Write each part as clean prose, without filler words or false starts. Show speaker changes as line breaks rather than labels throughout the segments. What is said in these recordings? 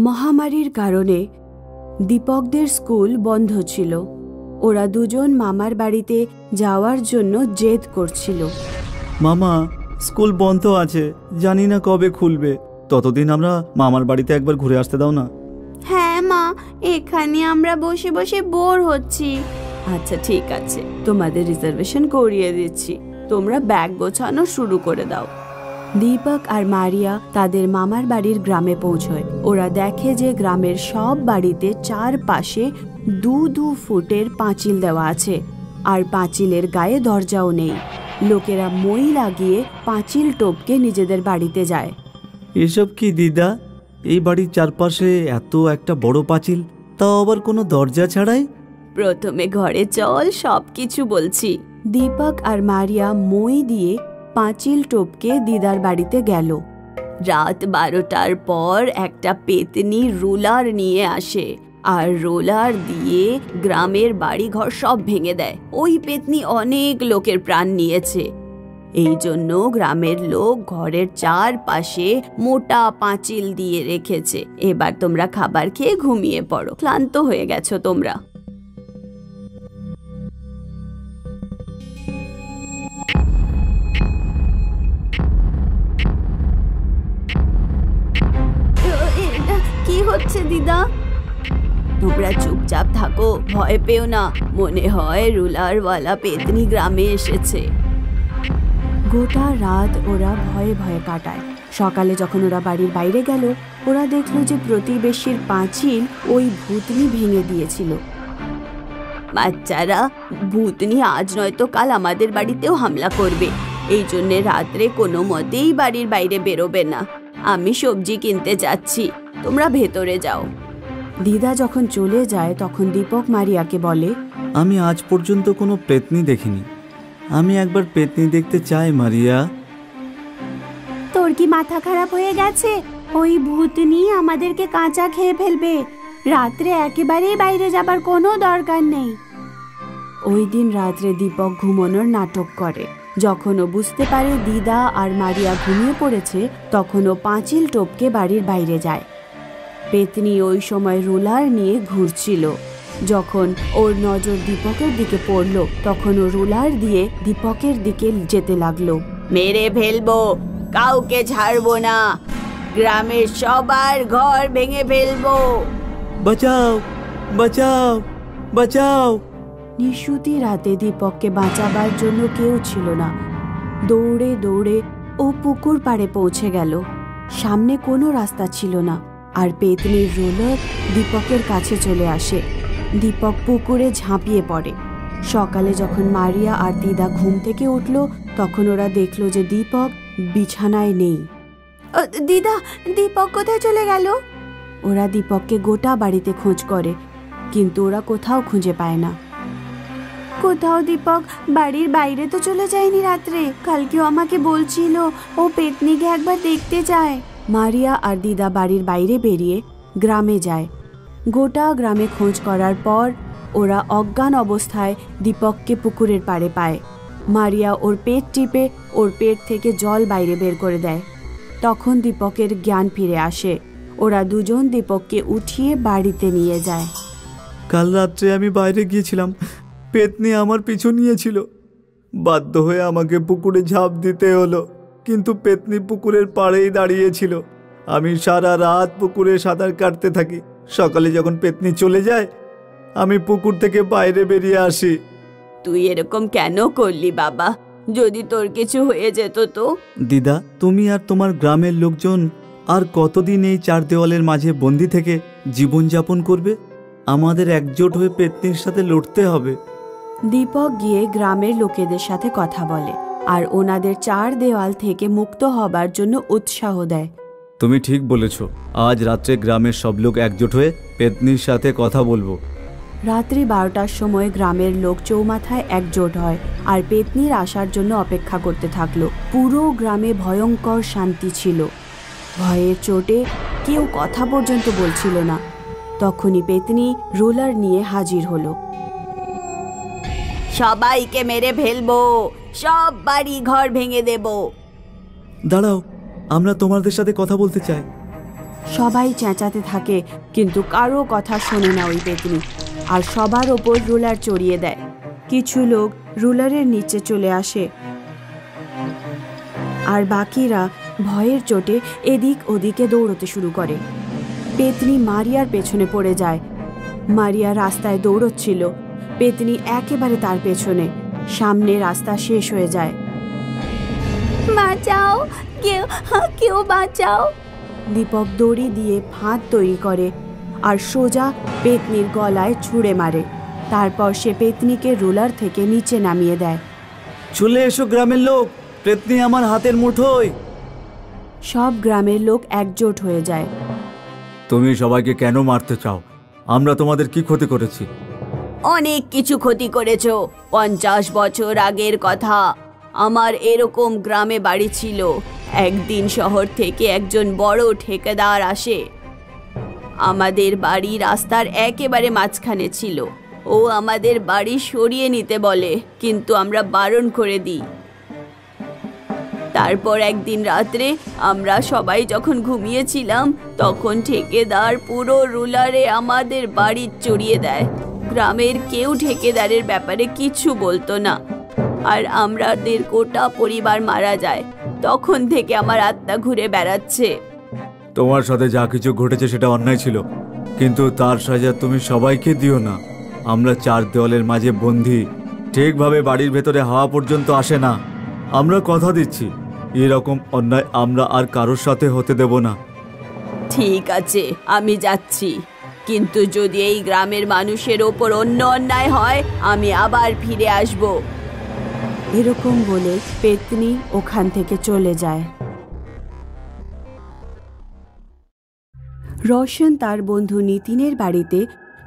মহামারীর কারণে দীপকদের স্কুল বন্ধ ছিল। ওরা দুজন মামার বাড়িতে যাওয়ার জন্য জেদ করছিল।
মামা, স্কুল বন্ধ আছে, জানি না কবে খুলবে। ততদিন আমরা মামার বাড়িতে একবার ঘুরে আসতে দাও না।
হ্যাঁ মা, এখানে আমরা বসে বসে বোর হচ্ছি। আচ্ছা ঠিক আছে, তোমাদের রিজার্ভেশন করিয়ে দিচ্ছি, তোমরা ব্যাগ গোছানো শুরু করে দাও। দীপক আর মারিয়া তাদের মামার বাড়ির গ্রামে পৌঁছয়। ওরা দেখে যে গ্রামের সব বাড়িতে চারপাশে 2-2 ফুটের পাঁচিল দেওয়া আছে, আর পাঁচিলের গায়ে দরজাও নেই। লোকেরা মই লাগিয়ে পাঁচিল টপকে নিজেদের বাড়িতে যায়।
এসব কি দিদা? এই বাড়ির চারপাশে এত একটা বড় পাঁচিল, তাও আবার কোনো দরজা ছাড়াই?
প্রথমে ঘরে চল, সবকিছু বলছি। দীপক আর মারিয়া মই দিয়ে পাঁচিল টপকে দিদার বাড়িতে গেল। রাত 12টার পর একটা পেতনি রুলার নিয়ে আসে, আর রোলার দিয়ে গ্রামের বাড়িঘর সব ভেঙে দেয়। ওই পেতনি অনেক লোকের প্রাণ নিয়েছে। এই জন্য গ্রামের লোক ঘরের চারপাশে মোটা পাঁচিল দিয়ে রেখেছে। এবার তোমরা খাবার খেয়ে ঘুমিয়ে পড়ো, ক্লান্ত হয়ে গেছো তোমরা। কি হচ্ছে দিদা? তোমরা চুপচাপ থাকো, ভয় পেও না। মনে হয় রুলারওয়ালা পেতনি গ্রামে এসেছে। গোটা রাত ওরা ভয়ে ভয়ে কাটায়। সকালে যখন ওরা বাড়ির বাইরে গেল, ওরা দেখলো যে প্রতিবেশীর পাঁচিল ওই ভূতনি ভেঙে দিয়েছিল। বাচ্চারা, ভূতনি আজ নয়তো কাল আমাদের বাড়িতেও হামলা করবে। এই জন্য রাত্রে কোনো মতেই বাড়ির বাইরে বেরোবে না। আমি সবজি কিনতে যাচ্ছি, তোমরা ভেতরে যাও। দিদা যখন চলে যায় তখন দীপক মারিয়াকে বলে,
আমি আজ পর্যন্ত কোনো পেতনি দেখিনি। আমি একবার পেতনি দেখতে চাই মারিয়া।
তোর কি মাথা খারাপ হয়ে গেছে? ওই ভূতনি আমাদেরকে কাঁচা খেয়ে ফেলবে। রাত্রে একেবারেই বাইরে যাবার কোনো দরকার নেই। ওই দিন রাত্রে দীপক ঘুমানোর নাটক করে। যখন ও বুঝতে পারে দিদা আর মারিয়া ঘুমিয়ে পড়েছে, তখন ও পাঁচিল টপকে বাড়ির বাইরে যায়। পেতনি ওই সময় রুলার নিয়ে ঘুরছিল। যখন ওর নজর দীপকের দিকে পড়ল, তখন ও রুলার দিয়ে দীপকের দিকে যেতে লাগলো। মেরে ফেলবো, কাউকে ছাড়বো না, গ্রামের সবার ঘর ভেঙে ফেলবো।
বাঁচাও, বাঁচাও, বাঁচাও।
নিশুতি রাতে দীপককে বাঁচাবার জন্য কেউ ছিল না। দৌড়ে দৌড়ে ও পুকুর পাড়ে পৌঁছে গেল। সামনে কোনো রাস্তা ছিল না, আর পেতনির রোলার দীপকের কাছে চলে আসে। দীপক পুকুরে ঝাঁপিয়ে পড়ে। সকালে যখন মারিয়া আর দিদা ঘুম থেকে উঠল, তখন ওরা দেখল যে দীপক বিছানায় নেই। দিদা, দীপক কোথায় চলে গেল? ওরা দীপককে গোটা বাড়িতে খোঁজ করে, কিন্তু ওরা কোথাও খুঁজে পায় না। কোথাও দীপক বাড়ির বাইরে তো চলে যায়নি রাত্রে। কালকেও আমাকে বলছিল ও পেতনিকে একবার দেখতে চায়। মারিয়া আর দিদা বাড়ির বাইরে বেরিয়ে গ্রামে যায়। গোটা গ্রামে খোঁজ করার পর ওরা অজ্ঞান অবস্থায় দীপককে পুকুরের পাড়ে পায়। মারিয়া ওর পেট টিপে ওর পেট থেকে জল বাইরে বের করে দেয়। তখন দীপকের জ্ঞান ফিরে আসে। ওরা দুজন দীপককে উঠিয়ে বাড়িতে নিয়ে যায়।
কাল রাত্রে আমি বাইরে গিয়েছিলাম, পেতনি আমার পিছু নিয়েছিল। বাধ্য হয়ে আমাকে পুকুরে ঝাঁপ দিতে হলো, কিন্তু পেতনি পুকুরের পাড়েই দাঁড়িয়েছিল। আমি সারা রাত পুকুরে সাঁতার কাটতে থাকি। সকালে যখন পেতনি চলে যায়, আমি পুকুর থেকে বাইরে বেরিয়ে আসি।
তুই এরকম কেন করলি বাবা? যদি তোর কিছু হয়ে যেত তো?
দিদা, তুমি আর তোমার গ্রামের লোকজন আর কতদিন এই চার দেওয়ালের মাঝে বন্দি থেকে জীবনযাপন করবে? আমাদের একজোট হয়ে পেতনির সাথে লড়তে হবে।
দীপক গিয়ে গ্রামের লোকেদের সাথে কথা বলে আর ওনাদের চার দেওয়াল থেকে মুক্ত হবার জন্য উৎসাহ দেয়।
তুমি ঠিক বলেছ, আজ রাত্রে গ্রামের সব লোক একজোট হয়ে পেতনির সাথে কথা বলবো।
রাত্রি 12টার সময় গ্রামের লোক চৌমাথায় একজোট হয় আর পেতনির আসার জন্য অপেক্ষা করতে থাকলো। পুরো গ্রামে ভয়ঙ্কর শান্তি ছিল। ভয়ের চোটে কেউ কথা পর্যন্ত বলছিল না। তখনই পেতনি রোলার নিয়ে হাজির হলো। সবাইকে মেরে ফেলবো, সব বাড়ি ঘর ভেঙে দেব।
দাঁড়াও, আমরা তোমাদের সাথে কথা বলতে চাই।
সবাই চেঁচাতে থাকে, কিন্তু কারো কথা শোনে না ওই পেতনি, আর সবার ওপর রুলার চড়িয়ে দেয়। কিছু লোক রুলারের নিচে চলে আসে, আর বাকিরা ভয়ের চোটে এদিক ওদিকে দৌড়তে শুরু করে। পেতনি মারিয়ার পেছনে পড়ে যায়। মারিয়া রাস্তায় দৌড়চ্ছিল, পেতনি একেবারে তার পেছনে। সামনে রাস্তা শেষ হয়ে যায়। বাঁচাও, কেউ বাঁচাও। দীপক দড়ি দিয়ে ফাঁদ তৈরি করে আর সোজা পেতনির গলায় ছুঁড়ে মারে। তারপর সে পেতনিকে রুলার থেকে নিচে নামিয়ে দেয়।
চলে এসো গ্রামের লোক, পেতনি আমার হাতের মুঠোয়।
সব গ্রামের লোক একজোট হয়ে যায়।
তুমি সবাইকে কেন মারতে চাও? আমরা তোমাদের কি ক্ষতি করেছি?
অনেক কিছু ক্ষতি করেছো। 50 বছর আগের কথা। আমার এরকম গ্রামে বাড়ি ছিল। একদিন শহর থেকে একজন বড় ঠিকাদার আসে। আমাদের বাড়ি রাস্তার একেবারে মাঝখানে ছিল। ও আমাদের বাড়ি সরিয়ে নিতে বলে, কিন্তু আমরা বারণ করে দিই। তারপর একদিন রাত্রে আমরা সবাই যখন ঘুমিয়েছিলাম, তখন ঠিকাদার পুরো রুলারে আমাদের বাড়ি চড়িয়ে দেয়। গ্রামের কেউ ঠিকাদারের ব্যাপারে কিছু বলতো না, আর আমাদের গোটা পরিবার মারা যায়। তখন থেকে আমার আত্মা ঘুরে বেড়াচ্ছে।
তোমার সাথে যা কিছু ঘটেছে সেটা অন্যায় ছিল, কিন্তু তার সাজা তুমি সবাইকে দিও না। আমরা 4 দেওয়ালের মাঝে বন্দী, ঠিকভাবে বাড়ির ভেতরে হাওয়া পর্যন্ত আসে না। আমরা কথা দিচ্ছি, এরকম অন্যায় আমরা আর কারোর সাথে হতে দেব না।
ঠিক আছে, আমি যাচ্ছি, কিন্তু যদি এই গ্রামের মানুষের ওপর অন্য অন্যায় হয়, আমি আবার ফিরে আসব। এরকম বলে পেতনি ওখান থেকে চলে যায়। রোশন তার বন্ধু নিতিনের বাড়িতে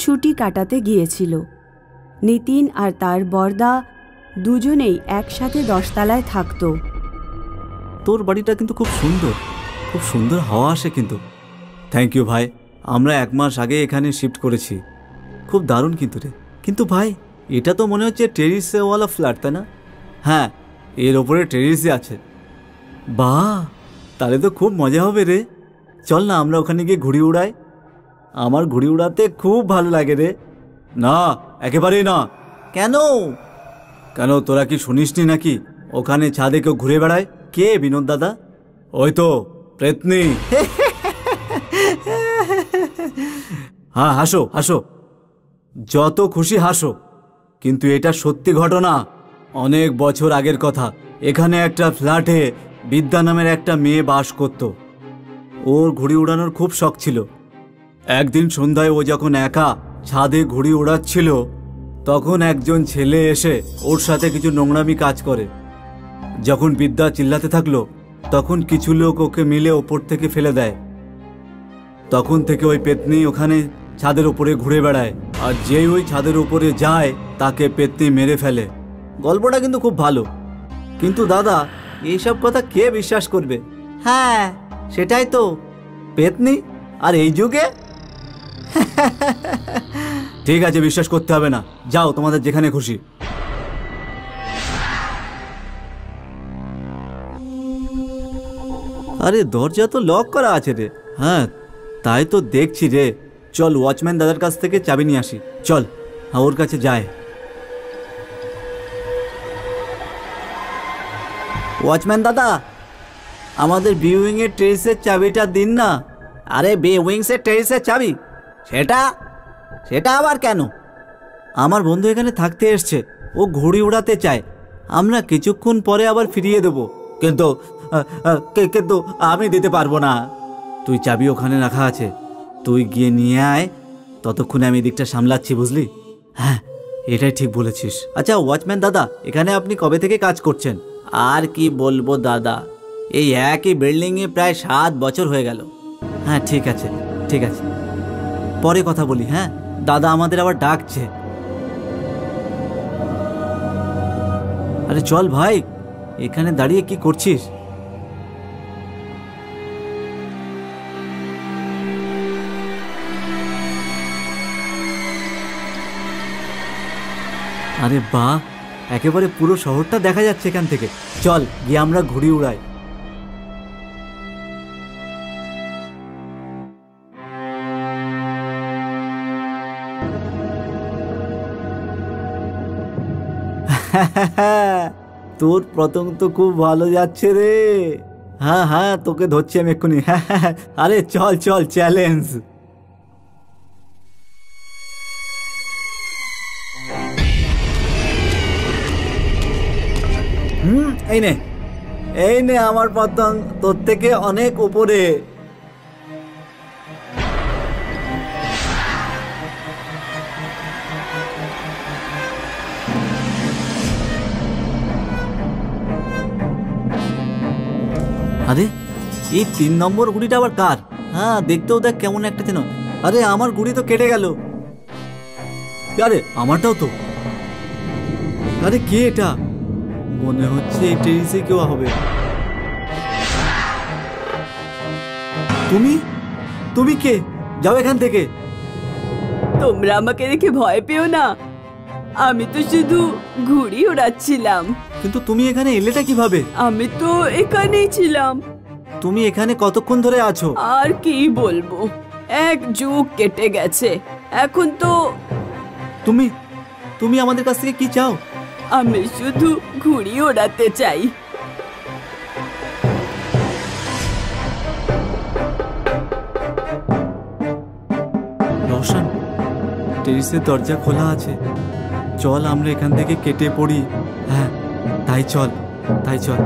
ছুটি কাটাতে গিয়েছিল। নিতিন আর তার বর্দা দুজনেই একসাথে 10 তলায় থাকতো।
তোর বাড়িটা কিন্তু খুব সুন্দর হাওয়া আসে কিন্তু। থ্যাংক ইউ ভাই, আমরা 1 মাস আগে এখানে শিফট করেছি। খুব দারুণ কিন্তু রে। কিন্তু ভাই, এটা তো মনে হচ্ছে টেরিসওয়ালা ফ্ল্যাট, তাই না? হ্যাঁ, এর ওপরে টেরিসই আছে। বাহ, তাহলে তো খুব মজা হবে রে। চল না আমরা ওখানে গিয়ে ঘুড়ি উড়াই। আমার ঘুড়ি উড়াতে খুব ভালো লাগে রে। না, একেবারেই না। কেন? তোরা কি শুনিসনি নাকি ওখানে ছাদে কেউ ঘুরে বেড়ায়? কে বিনোদ দাদা? ওই তো পেতনি। হ্যাঁ, হাসো, যত খুশি হাসো, কিন্তু এটা সত্যি ঘটনা। অনেক বছর আগের কথা। এখানে একটা ফ্ল্যাটে বিদ্যা নামের একটা মেয়ে বাস করত। ওর ঘুড়ি উড়ানোর খুব শখ ছিল। একদিন সন্ধ্যায় ও যখন একা ছাদে ঘুড়ি উড়াচ্ছিল, তখন একজন ছেলে এসে ওর সাথে কিছু নোংরামি কাজ করে। যখন বিদ্যা চিল্লাতে থাকলো, তখন কিছু লোক ওকে মিলে ওপর থেকে ফেলে দেয়। তখন থেকে ওই পেতনি ওখানে ছাদের উপরে ঘুরে বেড়ায়, আর যেই ওই ছাদের উপরে যায় তাকে পেতনি মেরে ফেলে। গল্পটা কিন্তু খুব ভালো, কিন্তু দাদা এইসব কথা কে বিশ্বাস করবে? হ্যাঁ, সেটাই তো, পেতনি আর এই যুগে। ঠিক আছে, বিশ্বাস করতে হবে না, যাও তোমাদের যেখানে খুশি। আরে দরজা তো লক করা আছে রে। হ্যাঁ, তাই তো দেখছি রে। চল ওয়াচম্যান দাদার কাছ থেকে চাবি নিয়ে আসি। চল, ওর কাছে যায়। ওয়াচম্যান দাদা, আমাদের বি উইংয়ের টেরিসের চাবিটা দিন না। আরে বি উইংসের টেরিসের চাবি? সেটা আবার কেন? আমার বন্ধু এখানে থাকতে এসছে, ও ঘুড়ি উড়াতে চায়। আমরা কিছুক্ষণ পরে আবার ফিরিয়ে দেব, কিন্তু আমি দিতে পারবো না। তুই চাবি ওখানে রাখা আছে, তুই গিয়ে নিয়ে আয়। ততক্ষণে আমি দিকটা সামলাচ্ছি, বুঝলি? হ্যাঁ, এটাই ঠিক বলেছিস। আচ্ছা ওয়াচম্যান দাদা, এখানে আপনি কবে থেকে কাজ করছেন? আর কি বলবো দাদা, এই একই বিল্ডিংয়ে প্রায় 7 বছর হয়ে গেল। হ্যাঁ, ঠিক আছে, পরে কথা বলি। হ্যাঁ, দাদা আমাদের আবার ডাকছে। আরে চল ভাই, এখানে দাঁড়িয়ে কি করছিস? আরে বাহ, একেবারে পুরো শহরটা দেখা যাচ্ছে এখান থেকে। চল গিয়ে আমরা ঘুড়ি উড়াই। তোর পতঙ্গ তো খুব ভালো যাচ্ছে রে। হ্যাঁ হ্যাঁ, তোকে ধরছি আমি এক্ষুনি। আরে চল চল, চ্যালেঞ্জ। এই নে, এই নে আমার পতঙ্গ, তোর থেকে অনেক উপরে। আরে এই 3 নম্বর গুড়িটা আবার কার? হ্যাঁ, দেখতেও দেখ কেমন একটা যেন। আরে আমার গুড়ি তো কেটে গেল। আরে আমারটাও তো। আরে কে এটা? মনে হচ্ছে এই টেরিসে কেউ হবে। তুমি তুমি কে? যাও এখান থেকে।
তোমরা আমাকে দেখে ভয় পেও না, আমি তো শুধু ঘুড়ি ওড়াচ্ছিলাম।
কিন্তু তুমি এখানে এলেটা কিভাবে?
আমি তো এখানেই ছিলাম।
তুমি এখানে কতক্ষণ ধরে আছো?
আর কি বলবো, এক যুগ কেটে গেছে। এখন তো
তুমি তুমি আমাদের কাছ থেকে কি চাও?
আমি শুধু ঘুড়ি ওড়াতে চাই।
রওশন, টেরিসের দরজা খোলা আছে, চল আমরা এখান থেকে কেটে পড়ি। হ্যাঁ তাই চল, তাই চল।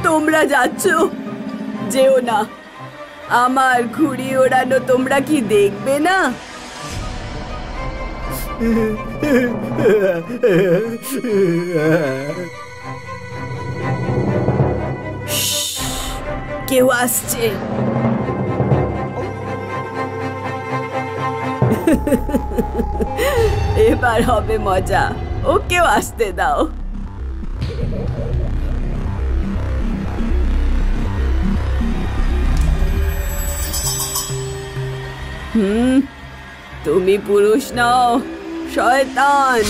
তোমরা যাচ্ছ, যেও না। আমার ঘুড়ি ওড়ানো তোমরা কি দেখবে না? কেউ আসছে। এবার হবে মজা, ওকেও আসতে দাও। তুমি পুরুষ নও, শয়তান।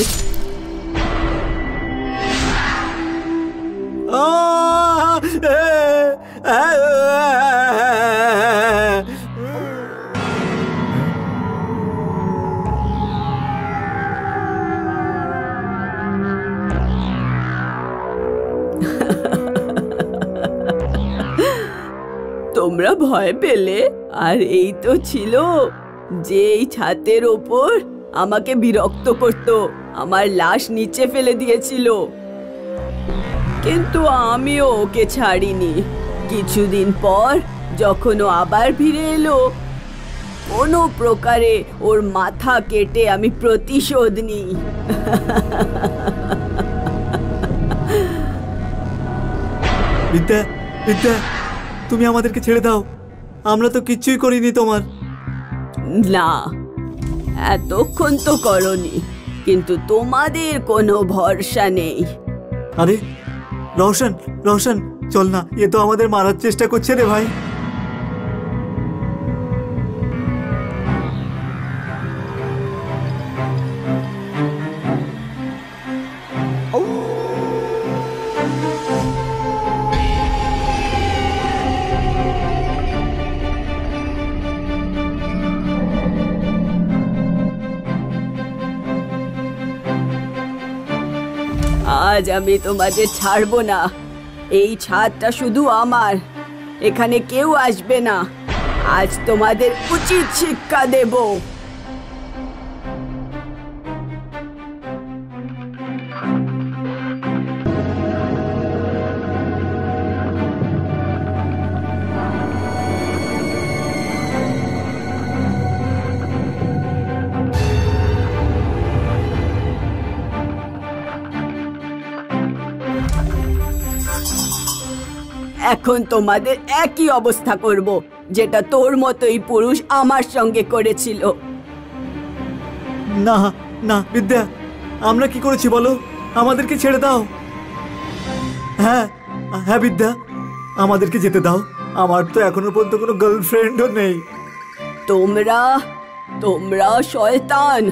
তোমরা ভয় পেলে? আর এই তো ছিল যে এই ছাদের ওপর আমাকে বিরক্ত করত, আমার লাশ নিচে ফেলে দিয়েছিল, কিন্তু আমিও ওকে ছাড়িনি। কিছুদিন পর যখন ও আবার ফিরে এলো, কোনো প্রকারে ওর মাথা কেটে আমি প্রতিশোধ নিই।
বিদ্যা, বিদ্যা, তুমি আমাদেরকে ছেড়ে দাও, আমরা তো কিচ্ছুই করিনি তোমার।
না, এতক্ষণ তো করনি, কিন্তু তোমাদের কোনো ভরসা নেই।
আরে রওশন, রওশন চল না, এ তো আমাদের মারার চেষ্টা করছে রে ভাই।
আজ আমি তোমাদের ছাড়বো না। এই ছাদটা শুধু আমার, এখানে কেউ আসবে না। আজ তোমাদের উচিত শিক্ষা দেব। এখন তোমাদের একই অবস্থা করব, যেটা তোর মতোই পুরুষ আমার সঙ্গে করেছিল।
না না বিদ্যা, আমরা কি করেছি বলো, আমাদেরকে ছেড়ে দাও। হ্যাঁ হ্যাঁ বিদ্যা, আমাদেরকে যেতে দাও, আমার তো এখনো পর্যন্ত কোনো গার্লফ্রেন্ডও নেই।
তোমরা তোমরা শয়তান।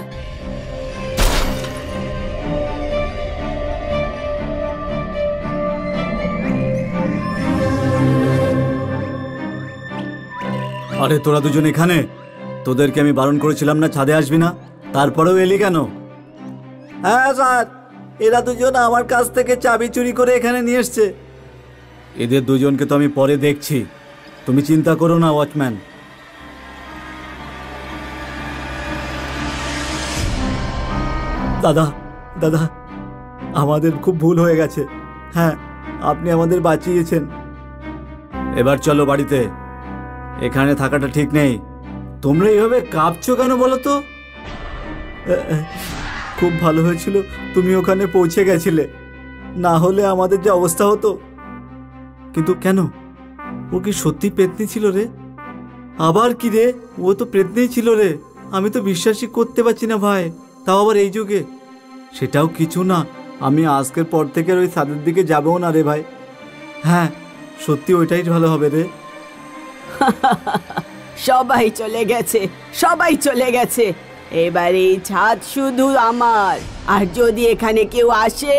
আরে তোরা দুজন এখানে? তোদেরকে আমি বারণ করেছিলাম না ছাদে আসবি না, তারপরেও এলি কেন? হ্যাঁ স্যার, এরা দুজন আমার কাছ থেকে চাবি চুরি করে এখানে নিয়ে এসছে। এদের দুজনকে তো আমি পরে দেখছি, তুমি চিন্তা করো না ওয়াচম্যান। দাদা দাদা, আমাদের খুব ভুল হয়ে গেছে। হ্যাঁ, আপনি আমাদের বাঁচিয়েছেন। এবার চলো বাড়িতে, এখানে থাকাটা ঠিক নেই। তোমরা এইভাবে কাঁপছো কেন বলো তো? খুব ভালো হয়েছিল তুমি ওখানে পৌঁছে গেছিলে, না হলে আমাদের যে অবস্থা হতো। কিন্তু কেন, ও কি সত্যি পেতনি ছিল রে? আবার কি রে, ও তো পেতনিই ছিল রে। আমি তো বিশ্বাসই করতে পারছি না ভাই, তাও আবার এই যুগে। সেটাও কিছু না, আমি আজকের পর থেকে ওই ছাদের দিকে যাবো না রে ভাই। হ্যাঁ, সত্যি ওইটাই ভালো হবে রে।
সবাই চলে গেছে, সবাই চলে গেছে। এবার এই ছাদ শুধু আমার, আর যদি এখানে কেউ আসে